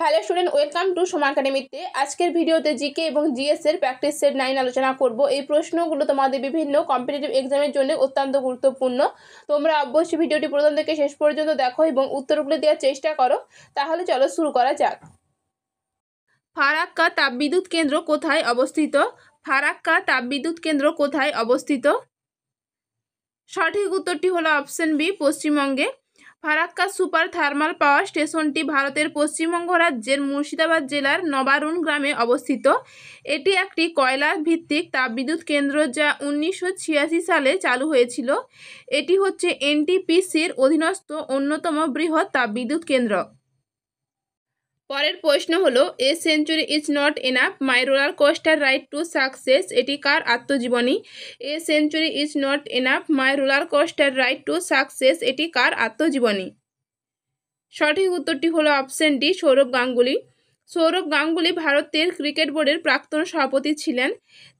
Hello student, welcome to Soma একাডেমিতে। আজকের ভিডিওতে জিকে এবং জিএস এর প্র্যাকটিস সেট 9 আলোচনা করব। এই প্রশ্নগুলো তোমাদের বিভিন্ন কম্পিটিটিভ এক্সামের জন্য অত্যন্ত গুরুত্বপূর্ণ। তোমরা অবশ্যই ভিডিওটি প্রথম থেকে শেষ পর্যন্ত দেখো এবং উত্তরগুলো দেওয়ার চেষ্টা করো। তাহলে চলো শুরু করা যাক। ফারাক্কা তাপবিদ্যুৎ কেন্দ্র কোথায় অবস্থিত? ফারাক্কা তাপবিদ্যুৎ কেন্দ্র কোথায় অবস্থিত? সঠিক উত্তরটি হলো অপশন বি, পশ্চিমবঙ্গে। ফারাক্কা সুপার থার্মাল পাওয়ার স্টেশনটি ভারতের পশ্চিমবঙ্গ রাজ্যের মুর্শিদাবাদ জেলার নবারুণ গ্রামে অবস্থিত। এটি একটি কয়লা ভিত্তিক তাপবিদ্যুৎ কেন্দ্র যা 1986 সালে চালু হয়েছিল। এটি হচ্ছে এনটিপিসির অধীনস্থ অন্যতম বৃহৎ তাপবিদ্যুৎ কেন্দ্র। পরের প্রশ্ন হলো, a century is not enough, my roller coaster ride to success, এটি কার আত্মজীবনী? A century is not enough, my roller coaster ride to success, এটি কার আত্মজীবনী? সঠিক উত্তরটি হলো অপশন ডি, সৌরভ গাঙ্গুলি। সৌরভ গাঙ্গুলি ভারতের ক্রিকেট বোর্ডের প্রাক্তন সভাপতি ছিলেন।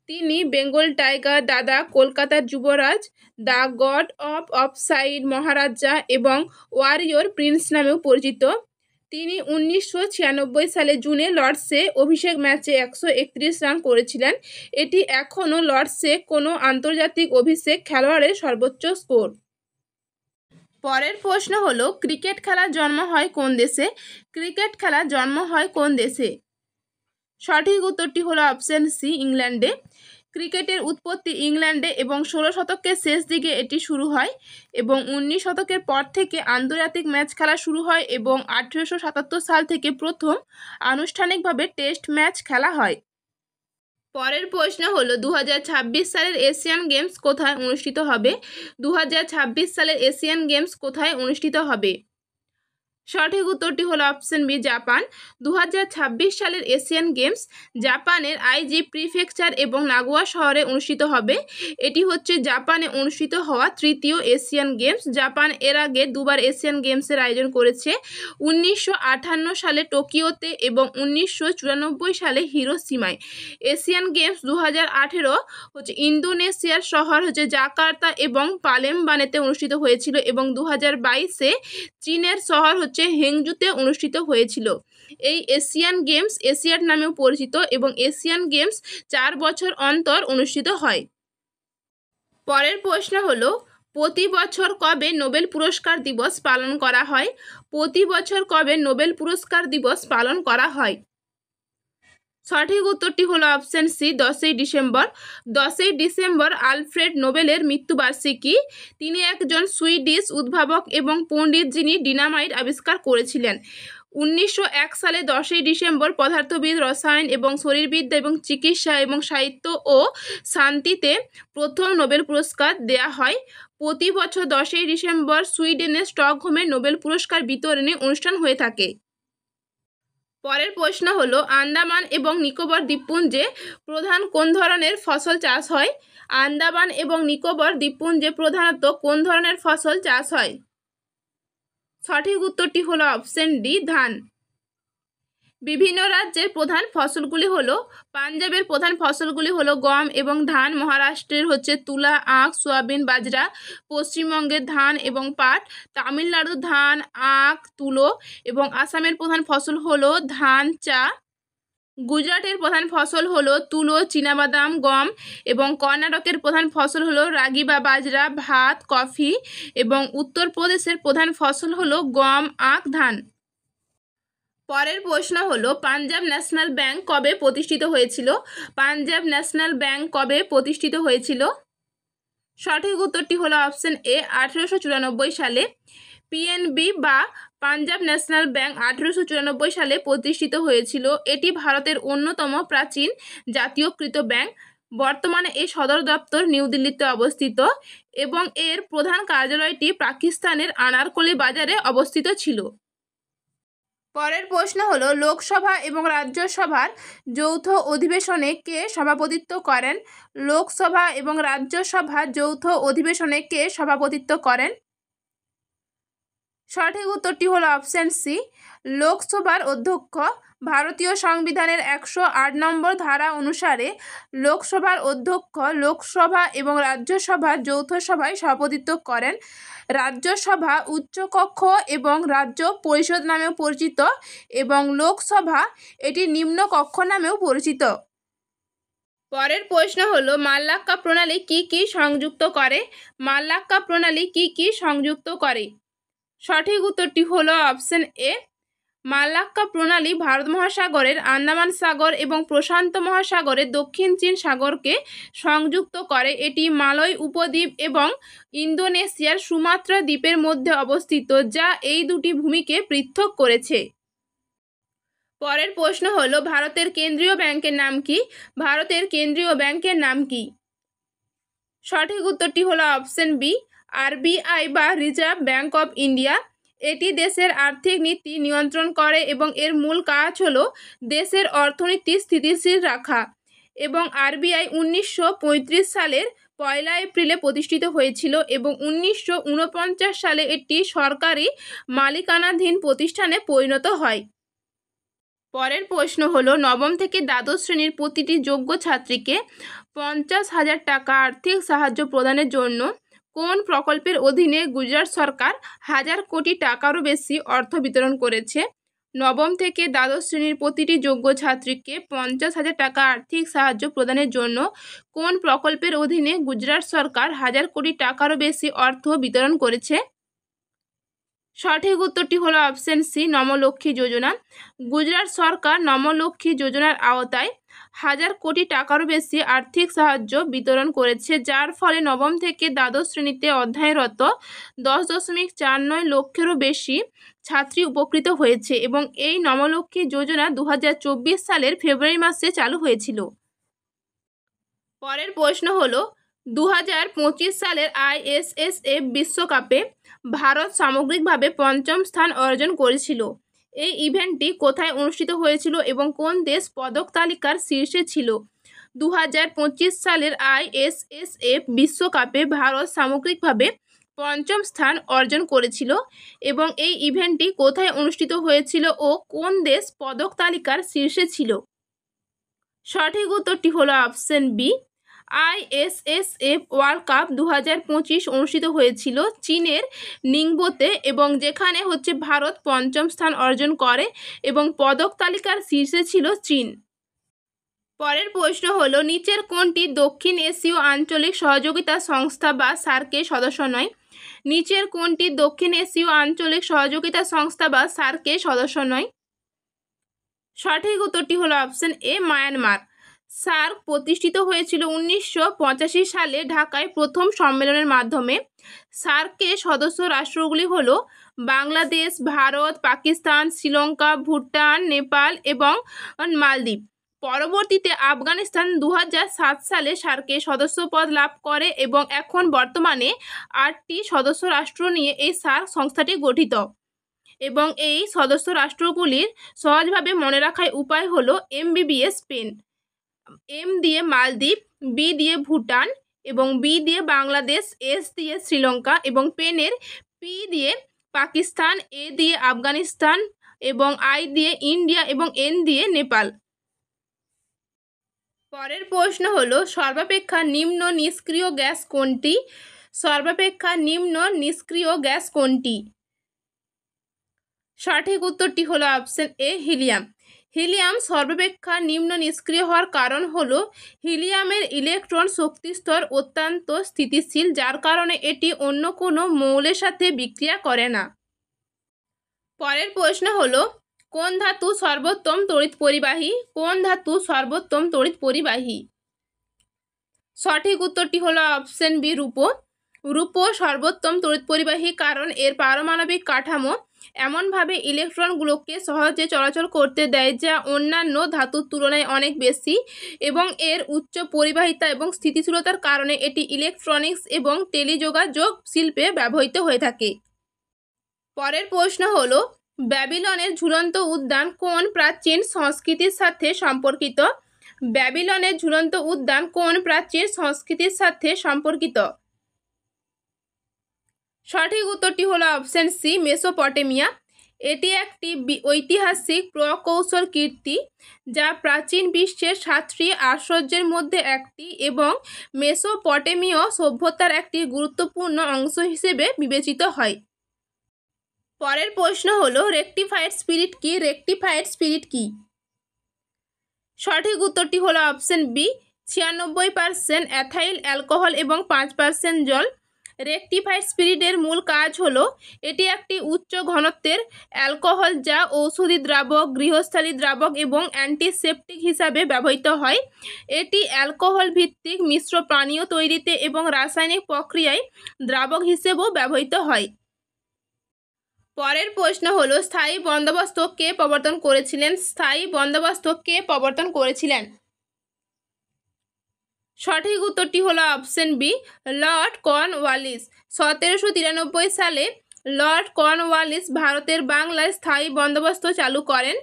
তিনি বেঙ্গল টাইগার, দাদা, কলকাতার যুবরাজ, দ্য গড অফ অফসাইড, মহারাজা এবং ওয়ারিয়র প্রিন্স নামেও পরিচিত। তিনি 1996 সালে জুনে লর্ডসে অভিষেক ম্যাচে 131 রান করেছিলেন। এটি এখনও লর্ডসে কোনো আন্তর্জাতিক অভিষেক খেলোয়াড়ের সর্বোচ্চ স্কোর। পরের প্রশ্ন হলো, ক্রিকেট খেলার জন্ম হয় কোন দেশে? ক্রিকেট খেলার জন্ম হয় কোন দেশে? সঠিক উত্তরটি হলো অপশন সি, ইংল্যান্ডে। ক্রিকেটের উৎপত্তি ইংল্যান্ডে এবং 16 শতকের শেষ দিকে এটি শুরু হয় এবং 19 শতকের পর থেকে আন্তর্জাতিক ম্যাচ খেলা শুরু হয় এবং 1877 সাল থেকে প্রথম আনুষ্ঠানিকভাবে টেস্ট ম্যাচ খেলা হয়। পরের প্রশ্ন হলো, 2026 সালের এশিয়ান গেমস কোথায় অনুষ্ঠিত হবে? 2026 সালের এশিয়ান গেমস কোথায় অনুষ্ঠিত হবে? সঠিক উত্তরটি হলো অপশন বি, জাপান। 2026 সালের এশিয়ান গেমস জাপানের আইজি প্রিফেকচার এবং নাগোয়া শহরে অনুষ্ঠিত হবে। এটি হচ্ছে জাপানে অনুষ্ঠিত হওয়া তৃতীয় এশিয়ান গেমস। জাপান এর আগে দুবার এশিয়ান গেমসের আয়োজন করেছে, 1958 সালে টোকিওতে এবং 1994 সালে হিরোশিমায়। এশিয়ান গেমস 2018 হচ্ছে ইন্দোনেশিয়ার শহর হচ্ছে জাকার্তা এবং পালেমবানেতে অনুষ্ঠিত হয়েছিল এবং 2022-এ চীনের শহর হচ্ছে হেংজুতে অনুষ্ঠিত হয়েছিল। এই এশিয়ান গেমস এশিয়াড নামেও পরিচিত এবং এশিয়ান গেমস 4 বছর অন্তর অনুষ্ঠিত হয়। পরের প্রশ্ন হলো, প্রতি বছর কবে নোবেল পুরস্কার দিবস পালন করা হয়? প্রতি বছর কবে নোবেল পুরস্কার দিবস পালন করা হয়? সঠিক উত্তরটি হলো অপশন সি, 10ই ডিসেম্বর। 10ই ডিসেম্বর আলফ্রেড নোবেলের মৃত্যুবার্ষিকী। তিনি একজন সুইডিশ উদ্ভাবক এবং পণ্ডিত যিনি ডিনামাইট আবিষ্কার করেছিলেন। 1901 সালে 10ই ডিসেম্বর পদার্থবিদ, রসায়ন এবং শরীরবিদ্যা এবং চিকিৎসা এবং সাহিত্য ও শান্তিতে প্রথম নোবেল পুরস্কার দেয়া হয়। প্রতি বছর 10ই ডিসেম্বর সুইডেনের স্টকহোমে নোবেল পুরস্কার বিতরণী অনুষ্ঠান হয়ে থাকে। পরের প্রশ্ন হলো, আন্দামান এবং নিকোবর দ্বীপপুঞ্জে প্রধান কোন ধরনের ফসল চাষ হয়? আন্দামান এবং নিকোবর দ্বীপপুঞ্জে প্রধানত কোন ধরনের ফসল চাষ হয়? সঠিক উত্তরটি হলো অপশন ডি, ধান। বিভিন্ন রাজ্যের প্রধান ফসলগুলি হলো, পাঞ্জাবের প্রধান ফসলগুলি হলো গম এবং ধান, মহারাষ্ট্রের হচ্ছে তুলা, আখ, সোয়াবিন, বাজরা, পশ্চিমবঙ্গের ধান এবং পাট, তামিলনাড়ুর ধান, আখ, তুলো এবং আসামের প্রধান ফসল হলো ধান, চা, গুজরাটের প্রধান ফসল হলো তুলো, চীনাবাদাম, গম এবং কর্ণাটকের প্রধান ফসল হলো রাগি বা বাজরা, ভাত, কফি এবং উত্তরপ্রদেশের প্রধান ফসল হলো গম, আখ, ধান। পরের প্রশ্ন হলো, পাঞ্জাব ন্যাশনাল ব্যাংক কবে প্রতিষ্ঠিত হয়েছিল? পাঞ্জাব ন্যাশনাল ব্যাংক কবে প্রতিষ্ঠিত হয়েছিল? সঠিক উত্তরটি হলো অপশন এ, 1894 সালে। পিএনবি বা পাঞ্জাব ন্যাশনাল ব্যাংক 1894 সালে প্রতিষ্ঠিত হয়েছিল। এটি ভারতের অন্যতম প্রাচীন জাতীয়কৃত ব্যাংক। বর্তমানে এর সদর দপ্তর নিউ দিল্লিতে অবস্থিত এবং এর প্রধান কার্যালয়টি পাকিস্তানের আনারকলি বাজারে অবস্থিত ছিল। পরের প্রশ্ন হলো, লোকসভা এবং রাজ্যসভার যৌথ অধিবেশনে কে সভাপতিত্ব করেন? লোকসভা এবং রাজ্যসভার যৌথ অধিবেশনে কে সভাপতিত্ব করেন? সঠিক উত্তরটি হলো অপশান সি, লোকসভার অধ্যক্ষ। ভারতীয় সংবিধানের 108 নম্বর ধারা অনুসারে লোকসভার অধ্যক্ষ লোকসভা এবং রাজ্যসভার যৌথ সভায় সভাপতিত্ব করেন। রাজ্যসভা উচ্চকক্ষ এবং রাজ্য পরিষদ নামেও পরিচিত এবং লোকসভা এটি নিম্নকক্ষ নামেও পরিচিত। পরের প্রশ্ন হলো মাল্লাক্কা প্রণালী কি কি সংযুক্ত করে? মাল্লাক্কা প্রণালী কি কি সংযুক্ত করে? সঠিক উত্তরটি হলো অপশন এ, মাল্লাক্কা প্রণালী ভারত মহাসাগরের আন্দামান সাগর এবং প্রশান্ত মহাসাগরের দক্ষিণ চীন সাগরকে সংযুক্ত করে। এটি মালয় উপদ্বীপ এবং ইন্দোনেশিয়ার সুমাত্রা দ্বীপের মধ্যে অবস্থিত, যা এই দুটি ভূমিকে পৃথক করেছে। পরের প্রশ্ন হলো ভারতের কেন্দ্রীয় ব্যাংকের নাম কি? ভারতের কেন্দ্রীয় ব্যাংকের নাম কি? সঠিক উত্তরটি হলো অপশন বি, আরবিআই বা রিজার্ভ ব্যাংক অফ ইন্ডিয়া। এটি দেশের আর্থিক নীতি নিয়ন্ত্রণ করে এবং এর মূল কাজ হলো দেশের অর্থনীতি স্থিতিশীল রাখা। এবং আরবিআই 1935 সালের 1 এপ্রিলে প্রতিষ্ঠিত হয়েছিল এবং 1949 সালে এটি সরকারি মালিকানাধীন প্রতিষ্ঠানে পরিণত হয়। পরের প্রশ্ন হলো নবম থেকে দ্বাদশ শ্রেণীর প্রতিটি যোগ্য ছাত্রীকে 50,000 টাকা আর্থিক সাহায্য প্রদানের জন্য কোন প্রকল্পের অধীনে গুজরাট সরকার 1000 কোটি টাকারও বেশি অর্থ বিতরণ করেছে? নবম থেকে দ্বাদশ শ্রেণীর প্রতিটি যোগ্য ছাত্রীকে 50,000 টাকা আর্থিক সাহায্য প্রদানের জন্য কোন প্রকল্পের অধীনে গুজরাট সরকার 1000 কোটি টাকারও বেশি অর্থ বিতরণ করেছে? সঠিক উত্তরটি হলো অপশন সি, নমলক্ষ্মী যোজনা। গুজরাট সরকার নমলক্ষ্মী যোজনার আওতায় 1000 কোটি টাকারও বেশি আর্থিক সাহায্য বিতরণ করেছে, যার ফলে নবম থেকে দ্বাদশ শ্রেণীতে অধ্যয়নরত 10.49 লক্ষেরও বেশি ছাত্রী উপকৃত হয়েছে এবং এই নমলক্ষ্মী যোজনা 2024 সালের ফেব্রুয়ারি মাসে চালু হয়েছিল। পরের প্রশ্ন হলো 2025 সালের ISSF বিশ্বকাপে ভারত সামগ্রিকভাবে 5ম স্থান অর্জন করেছিল। এই ইভেন্টটি কোথায় অনুষ্ঠিত হয়েছিল এবং কোন দেশ পদক তালিকার শীর্ষে ছিল? 2025 সালের ISSF বিশ্বকাপে ভারত সামগ্রিকভাবে 5ম স্থান অর্জন করেছিল এবং এই ইভেন্টটি কোথায় অনুষ্ঠিত হয়েছিল ও কোন দেশ পদক তালিকার শীর্ষে ছিল? সঠিক উত্তরটি হলো option B, ISSF world cup 2025 অনুষ্ঠিত হয়েছিল চীনের নিংবোতে এবং যেখানে ভারত 5ম স্থান অর্জন করে এবং পদক তালিকার শীর্ষে ছিল চীন। পরের প্রশ্ন হলো নিচের কোনটি দক্ষিণ এশীয় আঞ্চলিক সহযোগিতা সংস্থা বা সার্কের সদস্য নয়? নিচের কোনটি দক্ষিণ এশীয় আঞ্চলিক সহযোগিতা সংস্থা বা সার্কের সদস্য নয়? সঠিক উত্তরটি হলো অপশন এ, মায়ানমার। সার্ক প্রতিষ্ঠিত হয়েছিল 1985 সালে ঢাকায় প্রথম সম্মেলনের মাধ্যমে। সার্কের সদস্য রাষ্ট্রগুলি হলো বাংলাদেশ, ভারত, পাকিস্তান, শ্রীলঙ্কা, ভুটান, নেপাল এবং মালদ্বীপ। পরবর্তীতে আফগানিস্তান 2007 সালে সার্কের সদস্যপদ লাভ করে এবং এখন বর্তমানে 8টি সদস্য রাষ্ট্র নিয়ে এই সার্ক সংস্থাটি গঠিত। এবং এই সদস্য রাষ্ট্রগুলির সহজভাবে মনে রাখার উপায় হলো MBBS পেন। এম দিয়ে মালদ্বীপ, বি দিয়ে ভুটান এবং বি দিয়ে বাংলাদেশ, এস দিয়ে শ্রীলঙ্কা এবং পেনের পি দিয়ে পাকিস্তান, এ দিয়ে আফগানিস্তান এবং আই দিয়ে ইন্ডিয়া এবং এন দিয়ে নেপাল। পরের প্রশ্ন হলো সর্বাপেক্ষা নিম্ন নিষ্ক্রিয় গ্যাস কোনটি? সর্বাপেক্ষা নিম্ন নিষ্ক্রিয় গ্যাস কোনটি? সঠিক উত্তরটি হলো অপশন এ, হিলিয়াম। হিলিয়াম সর্বাপেক্ষা নিম্ন নিষ্ক্রিয় হওয়ার কারণ হলো হিলিয়ামের ইলেকট্রন শক্তিস্তর অত্যন্ত স্থিতিশীল, যার কারণে এটি অন্য কোনো মৌলের সাথে বিক্রিয়া করে না। পরের প্রশ্ন হলো কোন ধাতু সর্বোত্তম তড়িৎ পরিবাহী? কোন ধাতু সর্বোত্তম তড়িৎ পরিবাহী? সঠিক উত্তরটি হলো অপশন বি, রূপো। রূপো সর্বোত্তম তড়িৎ পরিবাহী কারণ এর পারমাণবিক কাঠামো এমনভাবে ইলেকট্রনগুলোকে সহজে চলাচল করতে দেয় যা অন্যান্য ধাতুর তুলনায় অনেক বেশি এবং এর উচ্চ পরিবাহিতা এবং স্থিতিশীলতার কারণে এটি ইলেকট্রনিক্স এবং টেলিযোগাযোগ শিল্পে ব্যবহৃত হয়ে থাকে। পরের প্রশ্ন হলো ব্যাবিলনের ঝুলন্ত উদ্যান কোন প্রাচীন সংস্কৃতির সাথে সম্পর্কিত? ব্যাবিলনের ঝুলন্ত উদ্যান কোন প্রাচীন সংস্কৃতির সাথে সম্পর্কিত? সঠিক উত্তরটি হলো অপশন সি, মেসোপটেমিয়া। এটি একটি ঐতিহাসিক প্রকৌশল কীর্তি যা প্রাচীন বিশ্বের 7টি আশ্চর্যের মধ্যে একটি এবং মেসোপটেমীয় সভ্যতার একটি গুরুত্বপূর্ণ অংশ হিসেবে বিবেচিত হয়। পরের প্রশ্ন হলো রেকটিফাইড স্পিরিট কি? রেকটিফাইড স্পিরিট কি? সঠিক উত্তরটি হলো অপশন বি, 96% অ্যাথাইল অ্যালকোহল এবং 5% জল। রেকটিফাইড স্পিরিটের মূল কাজ হলো এটি একটি উচ্চ ঘনত্বের অ্যালকোহল যা ঔষধি দ্রাবক, গৃহস্থালী দ্রাবক এবং অ্যান্টিসেপটিক হিসাবে ব্যবহৃত হয়। এটি অ্যালকোহল ভিত্তিক মিশ্র পানীয় তৈরিতে এবং রাসায়নিক প্রক্রিয়ায় দ্রাবক হিসেবেও ব্যবহৃত হয়। পরের প্রশ্ন হলো স্থায়ী বন্দোবস্ত কে প্রবর্তন করেছিলেন? স্থায়ী বন্দোবস্ত কে প্রবর্তন করেছিলেন? সঠিক উত্তরটি হলো অপশন বি, লর্ড কর্নওয়ালিস। 1793 সালে লর্ড কর্নওয়ালিস ভারতের বাংলায় স্থায়ী বন্দোবস্ত চালু করেন।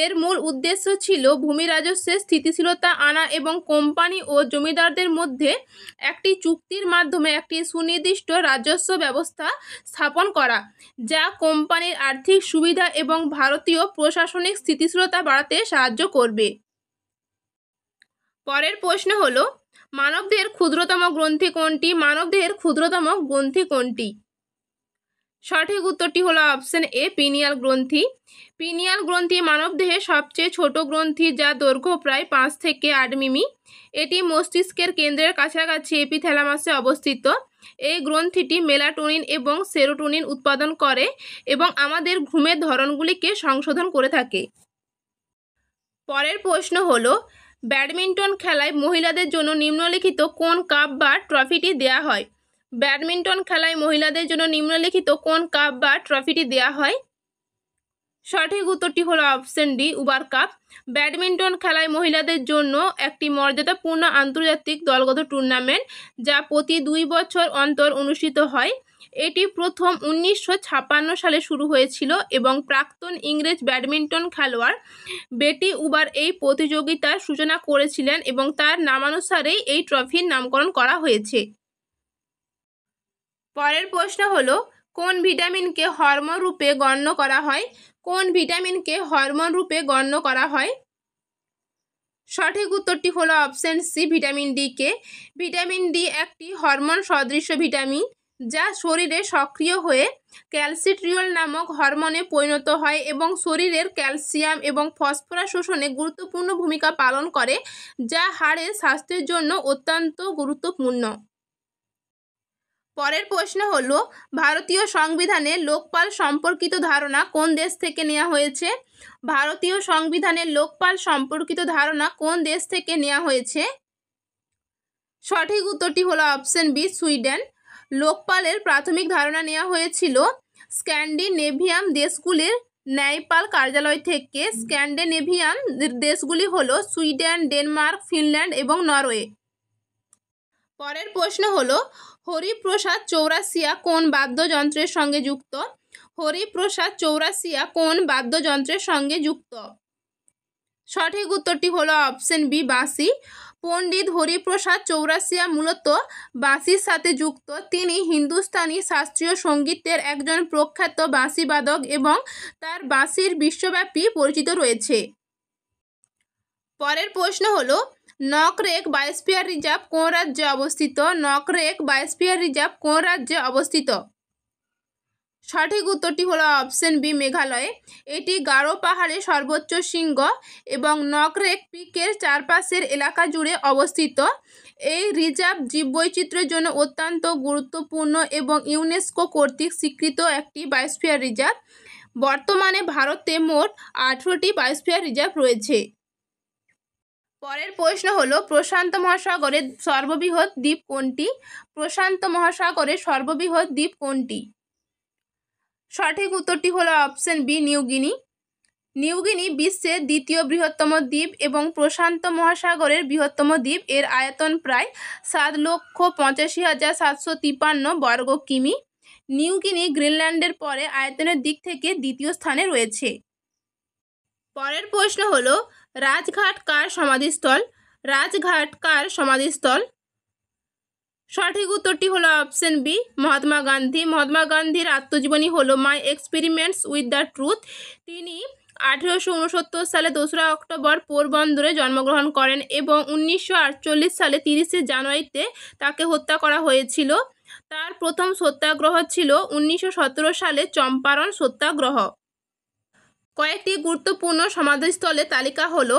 এর মূল উদ্দেশ্য ছিল ভূমি রাজস্বের স্থিতিশীলতা আনা এবং কোম্পানি ও জমিদারদের মধ্যে একটি চুক্তির মাধ্যমে একটি সুনির্দিষ্ট রাজস্ব ব্যবস্থা স্থাপন করা, যা কোম্পানির আর্থিক সুবিধা এবং ভারতীয় প্রশাসনিক স্থিতিশীলতা বাড়াতে সাহায্য করবে। পরের প্রশ্ন হলো মানবদেহের ক্ষুদ্রতম গ্রন্থি কোনটি? মানবদেহের ক্ষুদ্রতম গ্রন্থি কোনটি? সঠিক উত্তরটি হলো অপশন এ, পিনিয়াল গ্রন্থি। পিনিয়াল গ্রন্থি মানবদেহের সবচেয়ে ছোট গ্রন্থি যা দৈর্ঘ্য প্রায় 5 থেকে 8 মিমি। এটি মস্তিষ্কের কেন্দ্রের কাছাকাছি এপিথ্যালামাসে অবস্থিত। এই গ্রন্থিটি মেলাটোনিন এবং সেরোটোনিন উৎপাদন করে এবং আমাদের ঘুমের ধরনগুলিকে সংশোধন করে থাকে। পরের প্রশ্ন হলো ব্যাডমিন্টন খেলায় মহিলাদের জন্য নিম্নলিখিত কোন কাপ বা ট্রফিটি দেয়া হয়? ব্যাডমিন্টন খেলায় মহিলাদের জন্য নিম্নলিখিত কোন কাপ বা ট্রফিটি দেয়া হয়? সঠিক উত্তরটি হলো option D, Uber cup. Badminton খেলায় মহিলাদের জন্য একটি মর্যাদাপূর্ণ আন্তর্জাতিক দলগত টুর্নামেন্ট যা প্রতি 2 বছর অন্তর অনুষ্ঠিত হয়। এটি প্রথম 1956 সালে শুরু হয়েছিল এবং প্রাক্তন ইংরেজ ব্যাডমিন্টন খেলোয়াড় বেটি উবার এই প্রতিযোগিতার সূচনা করেছিলেন এবং তার নামানুসারেই এই ট্রফির নামকরণ করা হয়েছে। পরের প্রশ্ন হলো কোন ভিটামিনকে হরমোন রূপে গণ্য করা হয়? কোন ভিটামিনকে হরমোন রূপে গণ্য করা হয়? সঠিক উত্তরটি হলো অপশন সি, ভিটামিন ডি কে। ভিটামিন ডি একটি হরমোন সদৃশ ভিটামিন যা শরীরে সক্রিয় হয়ে ক্যালসিট্রিওল নামক হরমোনে পরিণত হয় এবং শরীরের ক্যালসিয়াম এবং ফসফরাস শোষণে গুরুত্বপূর্ণ ভূমিকা পালন করে, যা হাড়ের স্বাস্থ্যের জন্য অত্যন্ত গুরুত্বপূর্ণ। পরের প্রশ্ন হলো ভারতীয় সংবিধানে লোকপাল সম্পর্কিত ধারণা কোন দেশ থেকে নেওয়া হয়েছে? ভারতীয় সংবিধানে লোকপাল সম্পর্কিত ধারণা কোন দেশ থেকে নেওয়া হয়েছে? সঠিক উত্তরটি হলো অপশন বি, সুইডেন। লোকপালের প্রাথমিক ধারণা নেওয়া হয়েছিল স্ক্যান্ডিনেভিয়ান দেশগুলির ন্যায়পাল কার্যালয় থেকে। স্ক্যান্ডিনেভিয়ান দেশগুলি হলো সুইডেন, ডেনমার্ক, ফিনল্যান্ড এবং নরওয়ে। পরের প্রশ্ন হলো হরিপ্রসাদ চৌরাসিয়া কোন বাদ্যযন্ত্রের সঙ্গে যুক্ত? হরিপ্রসাদ চৌরাসিয়া কোন বাদ্যযন্ত্রের সঙ্গে যুক্ত? সঠিক উত্তরটি হলো অপশন বি, বাঁশি। পণ্ডিত হরিপ্রসাদ চৌরাসিয়া মূলত বাঁশির সাথে যুক্ত। তিনি হিন্দুস্তানি শাস্ত্রীয় সঙ্গীতের একজন প্রখ্যাত বাঁশিবাদক এবং তার বাঁশির বিশ্বব্যাপী পরিচিত রয়েছে। পরের প্রশ্ন হলো নকরেক বায়োস্ফিয়ার রিজার্ভ কোন রাজ্যে অবস্থিত? নকরেক বায়োস্ফিয়ার রিজার্ভ কোন রাজ্যে অবস্থিত? সঠিক উত্তরটি হলো অপশন বি, মেঘালয়ে। এটি গারো পাহাড়ের সর্বোচ্চ শৃঙ্গ এবং নকরেক পিকের চারপাশের এলাকা জুড়ে অবস্থিত। এই রিজার্ভ জীববৈচিত্র্যের জন্য অত্যন্ত গুরুত্বপূর্ণ এবং ইউনেস্কো কর্তৃক স্বীকৃত একটি বায়োস্ফিয়ার রিজার্ভ। বর্তমানে ভারতে মোট 18টি বায়োস্ফিয়ার রিজার্ভ রয়েছে। পরের প্রশ্ন হলো প্রশান্ত মহাসাগরের সর্ববৃহৎ দ্বীপ কোনটি? প্রশান্ত মহাসাগরের সর্ববৃহৎ দ্বীপ কোনটি? সঠিক উত্তরটি হলো অপশন বি, নিউগিনি। নিউগিনি বিশ্বের দ্বিতীয় বৃহত্তম দ্বীপ এবং প্রশান্ত মহাসাগরের বৃহত্তম দ্বীপ। এর আয়তন প্রায় 7,85,753 বর্গ কিমি। নিউগিনি গ্রিনল্যান্ডের পরে আয়তনের দিক থেকে দ্বিতীয় স্থানে রয়েছে। পরের প্রশ্ন হলো রাজঘাট কার সমাধিস্থল? রাজঘাট কার সমাধিস্থল? সঠিক উত্তরটি হলো অপশন বি, মহাত্মা গান্ধী। মহাত্মা গান্ধীর আত্মজীবনী হলো মাই এক্সপেরিমেন্টস উইথ দ্য ট্রুথ। তিনি 1869 সালে 2রা অক্টোবর পোরবন্দরে জন্মগ্রহণ করেন এবং 1948 সালে 30শে জানুয়ারিতে তাকে হত্যা করা হয়েছিল। তার প্রথম সত্যাগ্রহ ছিল 1917 সালে চম্পারণ সত্যাগ্রহ। কয়েকটি গুরুত্বপূর্ণ সমাধিস্থলের তালিকা হলো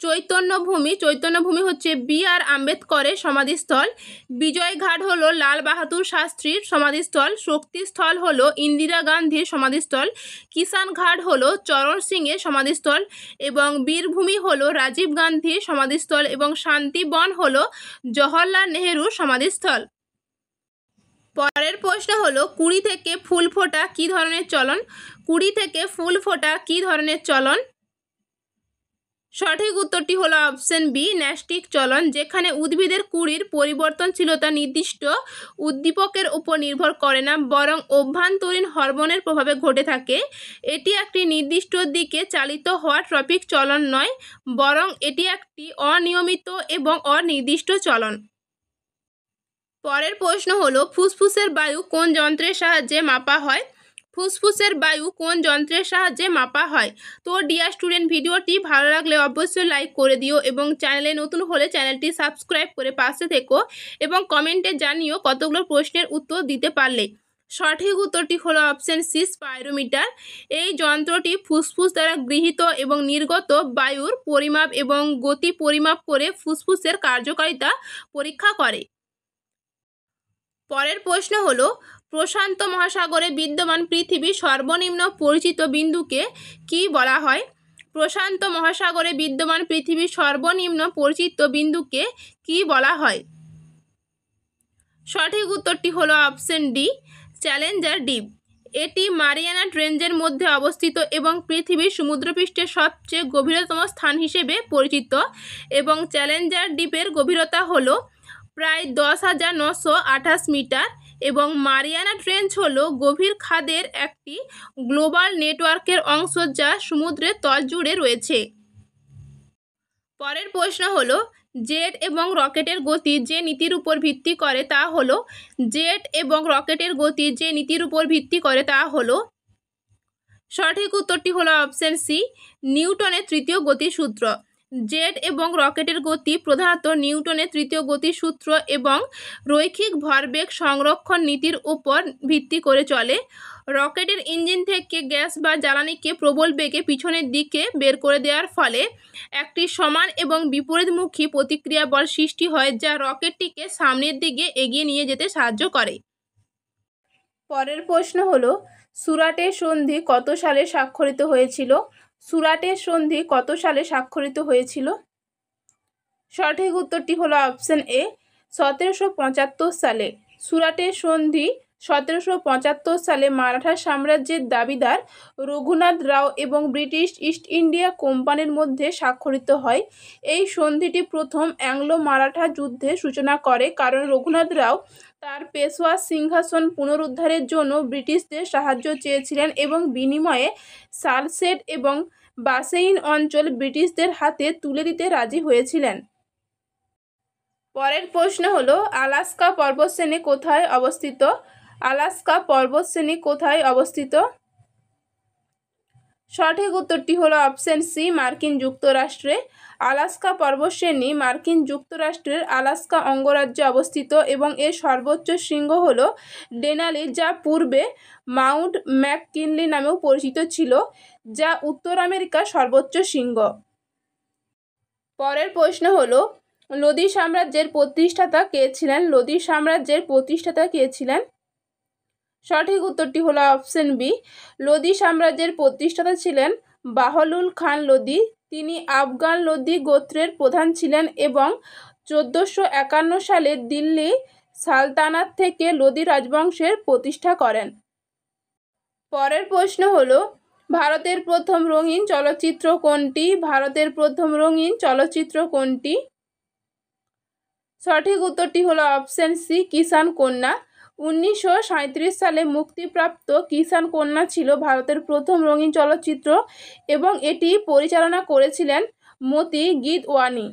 চৈতন্যভূমি। চৈতন্যভূমি হচ্ছে বি.আর. আম্বেদকরের সমাধিস্থল। বিজয়ঘাট হলো লাল বাহাদুর শাস্ত্রীর সমাধিস্থল। শক্তিস্থল হলো ইন্দিরা গান্ধীর সমাধিস্থল। কিষান ঘাট হলো চরণ সিংয়ের সমাধিস্থল এবং বীরভূমি হলো রাজীব গান্ধীর সমাধিস্থল এবং শান্তিবন হলো জওহরলাল নেহেরুর সমাধিস্থল। পরের প্রশ্ন হলো কুড়ি থেকে ফুল ফোটা কী ধরনের চলন? কুড়ি থেকে ফুল ফোটা কী ধরনের চলন? সঠিক উত্তরটি হলো অপশন বি, ন্যাস্টিক চলন, যেখানে উদ্ভিদের কুড়ির পরিবর্তনশীলতা নির্দিষ্ট উদ্দীপকের উপর নির্ভর করে না, বরং অভ্যন্তরীণ হরমোনের প্রভাবে ঘটে থাকে। এটি একটি নির্দিষ্ট দিকে চালিত হওয়া ট্রপিক চলন নয়, বরং এটি একটি অনিয়মিত এবং অনির্দিষ্ট চলন। পরের প্রশ্ন হলো ফুসফুসের বায়ু কোন যন্ত্রের সাহায্যে মাপা হয়? ফুসফুসের বায়ু কোন যন্ত্রের সাহায্যে মাপা হয়? তো ডিয়ার স্টুডেন্ট, ভিডিওটি ভালো লাগলে অবশ্যই লাইক করে দিও এবং চ্যানেলে নতুন হলে চ্যানেলটি সাবস্ক্রাইব করে পাশে থেকো এবং কমেন্টে জানিও কতগুলো প্রশ্নের উত্তর দিতে পারলে। সঠিক উত্তরটি হলো অপশন সি, স্পাইরোমিটার। এই যন্ত্রটি ফুসফুস দ্বারা গৃহীত এবং নির্গত বায়ুর পরিমাপ এবং গতি পরিমাপ করে ফুসফুসের কার্যকারিতা পরীক্ষা করে। পরের প্রশ্ন হলো প্রশান্ত মহাসাগরে বিদ্যমান পৃথিবীর সর্বনিম্ন পরিচিত বিন্দুকে কি বলা হয়? প্রশান্ত মহাসাগরে বিদ্যমান পৃথিবীর সর্বনিম্ন পরিচিত বিন্দুকে কি বলা হয়? সঠিক উত্তরটি হলো অপশন ডি, চ্যালেঞ্জার ডিপ। এটি মারিয়ানা ট্রেঞ্চের মধ্যে অবস্থিত এবং পৃথিবীর সমুদ্রপৃষ্ঠের সবচেয়ে গভীরতম স্থান হিসেবে পরিচিত এবং চ্যালেঞ্জার ডিপের গভীরতা হলো প্রায় 10,928 মিটার এবং মারিয়ানা ট্রেঞ্চ হলো গভীর খাদের একটি গ্লোবাল নেটওয়ার্কের অংশ যা সমুদ্রের তল জুড়ে রয়েছে। পরের প্রশ্ন হলো জেট এবং রকেটের গতি যে নীতির উপর ভিত্তি করে তা হলো জেট এবং রকেটের গতি যে নীতির উপর ভিত্তি করে তা হলো সঠিক উত্তরটি হলো অপশন সি, নিউটনের তৃতীয় গতিসূত্র। জেট এবং রকেটের গতি প্রধানত নিউটনের তৃতীয় গতিসূত্র এবং রৈখিক ভরবেগ সংরক্ষণ নীতির উপর ভিত্তি করে চলে। রকেটের ইঞ্জিন থেকে গ্যাস বা জ্বালানিকে প্রবল বেগে পিছনের দিকে বের করে দেওয়ার ফলে একটি সমান এবং বিপরীতমুখী প্রতিক্রিয়া বল সৃষ্টি হয় যা রকেটটিকে সামনের দিকে এগিয়ে নিয়ে যেতে সাহায্য করে। পরের প্রশ্ন হলো সুরাটের সন্ধি কত সালে স্বাক্ষরিত হয়েছিল? সুরাটের সন্ধি কত সালে স্বাক্ষরিত হয়েছিল? সঠিক উত্তরটি হলো অপশন এ, 1775 সালে। সুরাটের সন্ধি 1775 সালে মারাঠা সাম্রাজ্যের দাবিদার রঘুনাথ রাও এবং ব্রিটিশ ইস্ট ইন্ডিয়া কোম্পানির মধ্যে স্বাক্ষরিত হয়। এই সন্ধিটি প্রথম অ্যাংলো মারাঠা যুদ্ধের সূচনা করে কারণ রঘুনাথ রাও তার পেশোয়া সিংহাসন পুনরুদ্ধারের জন্য ব্রিটিশদের সাহায্য চেয়েছিলেন এবং বিনিময়ে সালসেট এবং বাসেইন অঞ্চল ব্রিটিশদের হাতে তুলে দিতে রাজি হয়েছিলেন। পরের প্রশ্ন হলো আলাস্কা পর্বতশ্রেণী কোথায় অবস্থিত? আলাস্কা পর্বতশ্রেণী কোথায় অবস্থিত? সঠিক উত্তরটি হলো অপশন সি, মার্কিন যুক্তরাষ্ট্রে। আলাস্কা পর্বতশ্রেণী মার্কিন যুক্তরাষ্ট্রের আলাস্কা অঙ্গরাজ্যে অবস্থিত এবং এর সর্বোচ্চ শৃঙ্গ হলো ডেনালি, যা পূর্বে মাউন্ট ম্যাককিনলি নামেও পরিচিত ছিল, যা উত্তর আমেরিকার সর্বোচ্চ শৃঙ্গ। পরের প্রশ্ন হলো লোদি সাম্রাজ্যের প্রতিষ্ঠাতা কে ছিলেন? লোদি সাম্রাজ্যের প্রতিষ্ঠাতা কে ছিলেন? সঠিক উত্তরটি হলো অপশন বি, লোদি সাম্রাজ্যের প্রতিষ্ঠাতা ছিলেন বাহলুল খান লোদি। তিনি আফগান লোদি গোত্রের প্রধান ছিলেন এবং 1451 সালে দিল্লি সালতানাত থেকে লোদি রাজবংশের প্রতিষ্ঠা করেন। পরের প্রশ্ন হলো ভারতের প্রথম রঙিন চলচ্চিত্র কোনটি? ভারতের প্রথম রঙিন চলচ্চিত্র কোনটি? সঠিক উত্তরটি হলো অপশন সি, কিষান কন্যা। 1937 সালে মুক্তিপ্রাপ্ত কিষান কন্যা ছিল ভারতের প্রথম রঙিন চলচ্চিত্র এবং এটি পরিচালনা করেছিলেন মতি গীতওয়ানি।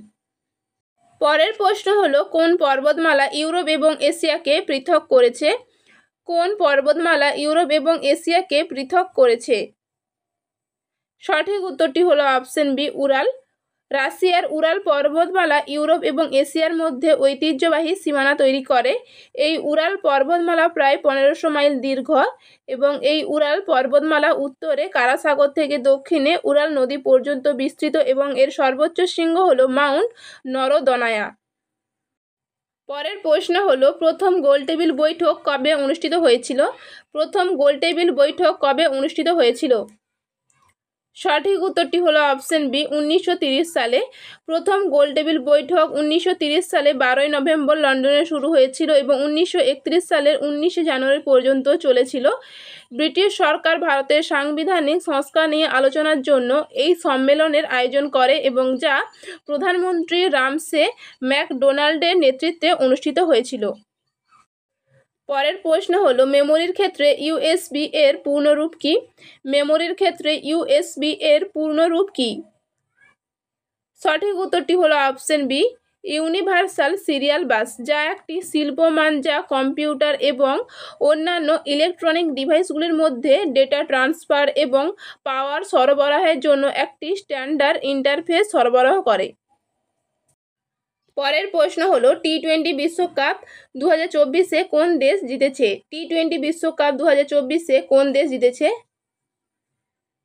পরের প্রশ্ন হলো কোন পর্বতমালা ইউরোপ এবং এশিয়াকে পৃথক করেছে? কোন পর্বতমালা ইউরোপ এবং এশিয়াকে পৃথক করেছে? সঠিক উত্তরটি হলো অপশন বি, উরাল। রাশিয়ার উরাল পর্বতমালা ইউরোপ এবং এশিয়ার মধ্যে ঐতিহ্যবাহী সীমানা তৈরি করে। এই উরাল পর্বতমালা প্রায় 1500 মাইল দীর্ঘ এবং এই উরাল পর্বতমালা উত্তরে কারাসাগর থেকে দক্ষিণে উরাল নদী পর্যন্ত বিস্তৃত এবং এর সর্বোচ্চ শৃঙ্গ হলো মাউন্ট নরদনায়া। পরের প্রশ্ন হলো প্রথম গোলটেবিল বৈঠক কবে অনুষ্ঠিত হয়েছিল? প্রথম গোলটেবিল বৈঠক কবে অনুষ্ঠিত হয়েছিল? সঠিক উত্তরটি হলো অপশন বি, 1930 সালে। প্রথম গোলটেবিল বৈঠক 1930 সালে 12ই নভেম্বর লন্ডনে শুরু হয়েছিল এবং 1931 সালের 19শে জানুয়ারি পর্যন্ত চলেছিল। ব্রিটিশ সরকার ভারতের সাংবিধানিক সংস্কার নিয়ে আলোচনার জন্য এই সম্মেলনের আয়োজন করে এবং যা প্রধানমন্ত্রী রামসে ম্যাকডোনাল্ডের নেতৃত্বে অনুষ্ঠিত হয়েছিল। পরের প্রশ্ন হলো মেমোরির ক্ষেত্রে ইউএসবি এর পূর্ণরূপ কি? মেমোরির ক্ষেত্রে ইউএসবি এর পূর্ণরূপ কি? সঠিক উত্তরটি হলো option B, universal serial bus, যা একটি শিল্পমান যা কম্পিউটার এবং অন্যান্য ইলেকট্রনিক ডিভাইসগুলির মধ্যে ডেটা ট্রান্সফার এবং পাওয়ার সরবরাহের জন্য একটি স্ট্যান্ডার্ড ইন্টারফেস সরবরাহ করে। পরের প্রশ্ন হলো টি-20 বিশ্বকাপ 2024-এ কোন দেশ জিতেছে? টি-20 বিশ্বকাপ 2024-এ কোন দেশ জিতেছে?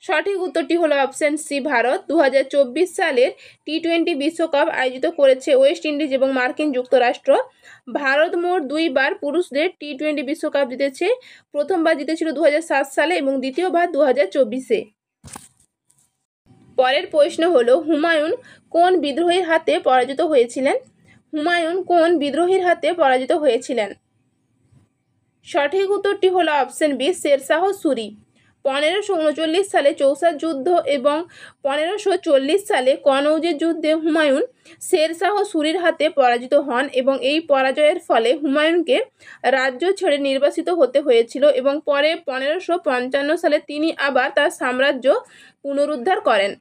সঠিক উত্তরটি হলো অপশন সি, ভারত। 2024 সালের টি-20 বিশ্বকাপ আয়োজিত করেছে ওয়েস্ট ইন্ডিজ এবং মার্কিন যুক্তরাষ্ট্র। ভারত মোট 2বার পুরুষদের টি-20 বিশ্বকাপ জিতেছে। প্রথমবার জিতেছিল 2007 সালে এবং দ্বিতীয়বার 2024-এ। পরের প্রশ্ন হলো হুমায়ুন কোন বিদ্রোহীর হাতে পরাজিত হয়েছিলেন? হুমায়ুন কোন বিদ্রোহীর হাতে পরাজিত হয়েছিলেন? সঠিক উত্তরটি হলো অপশন বি, শেরশাহ সুরি। 1539 সালে চৌসার যুদ্ধ এবং 1540 সালে কনৌজের যুদ্ধে হুমায়ুন শেরশাহ সুরির হাতে পরাজিত হন এবং এই পরাজয়ের ফলে হুমায়ুনকে রাজ্য ছেড়ে নির্বাসিত হতে হয়েছিল এবং পরে 1555 সালে তিনি আবার তার সাম্রাজ্য পুনরুদ্ধার করেন।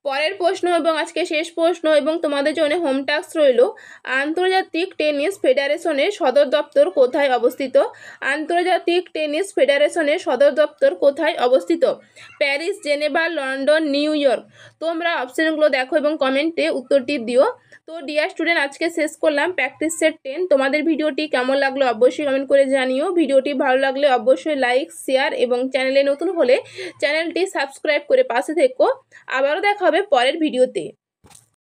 পরের প্রশ্ন এবং আজকে শেষ প্রশ্ন এবং তোমাদের জন্য হোম টাস্ক রইল, আন্তর্জাতিক টেনিস ফেডারেশনের সদর দপ্তর কোথায় অবস্থিত? আন্তর্জাতিক টেনিস ফেডারেশনের সদর দপ্তর কোথায় অবস্থিত? Paris, Geneva, London, new York. তোমরা অপশনগুলো দেখো এবং কমেন্টে উত্তরটি দিও। তো ডিয়ার স্টুডেন্ট, আজকে শেষ করলাম প্র্যাকটিস সেট 10। তোমাদের ভিডিওটি কেমন লাগলো অবশ্যই কমেন্ট করে জানিও। ভিডিওটি ভালো লাগলে অবশ্যই লাইক, শেয়ার এবং চ্যানেলে নতুন হলে চ্যানেলটি সাবস্ক্রাইব করে পাশে থেকো। আবারও দেখা হবে পরের ভিডিওতে।